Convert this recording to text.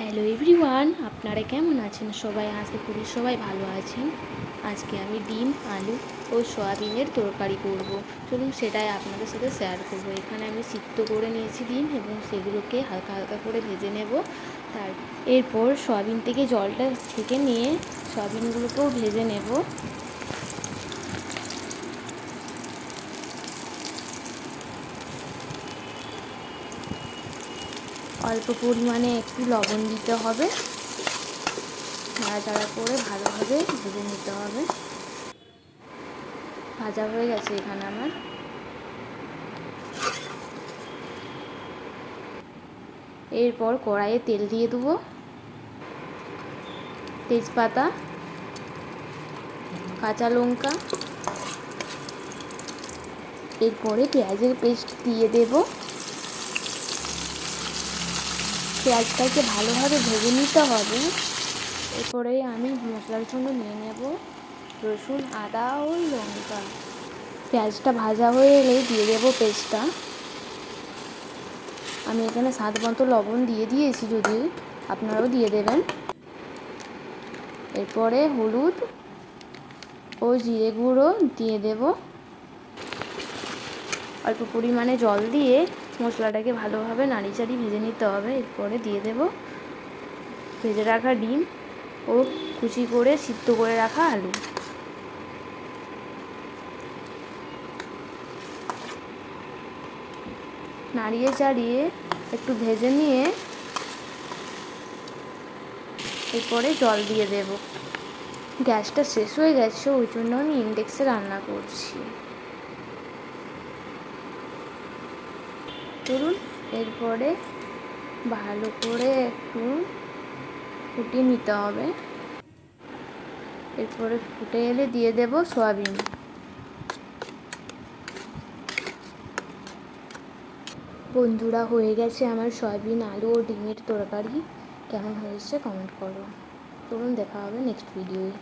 Hello everyone, আপনারা কেমন আছেন? সবাই আশা করি সবাই ভালো আছেন। আজকে আমি ডিম, আলু ও সয়াবিনের তরকারি করব। চলুন সেটাই আপনাদের সাথে শেয়ার করব। এখানে আমি সিদ্ধ করে নিয়েছি ডিম এবং সেগুলোকে হালকা হালকা করে ভেজে নেব। এরপর সয়াবিন থেকে জলটা ছেঁকে নিয়ে সয়াবিনগুলোকেও ভেজে নেব। অল্প পরিমাণে একটু লবণ দিতে হবে, নাড়াচাড়া করে ভালোভাবে ভেজে নিতে হবে। ভাজা হয়ে গেছে এখানে আমার। এরপর কড়াইয়ে তেল দিয়ে দেবো, তেজপাতা, কাঁচা লঙ্কা, এরপরে পেঁয়াজের পেস্ট দিয়ে দেব। পেঁয়াজটাকে ভালোভাবে ভেজে নিতে হবে। এরপরে আমি মশলার জন্য নিয়ে নেব রসুন, আদা ও লঙ্কা। পেঁয়াজটা ভাজা হয়ে এলে দিয়ে দেব পেস্টটা। আমি এখানে স্বাদ মতো লবণ দিয়ে দিয়েছি, যদি আপনারাও দিয়ে দেবেন। এরপরে হলুদ ও জিরে গুঁড়ো দিয়ে দেব। অল্প পরিমাণে জল দিয়ে মশলাটাকে ভালোভাবে নাড়িচাড়ি ভেজে নিতে হবে। এরপরে দিয়ে দেব ভেজে রাখা ডিম ও কুচি করে সিদ্ধ করে রাখা আলু। নাড়িয়ে চাড়িয়ে একটু ভেজে নিয়ে এরপরে জল দিয়ে দেব। গ্যাসটা শেষ হয়ে গেছে, ওই জন্য আমি ইন্ডাকশনে রান্না করছি। ধরুন এরপরে ভালো করে একটু ফুটিয়ে নিতে হবে। এরপরে ফুটে এলে দিয়ে দেব সয়াবিন। বন্ধুরা, হয়ে গেছে আমার সয়াবিন, আলু ও ডিমের তরকারি। কেমন হয়েছে কমেন্ট করো। চলুন দেখা হবে নেক্সট ভিডিওয়ে।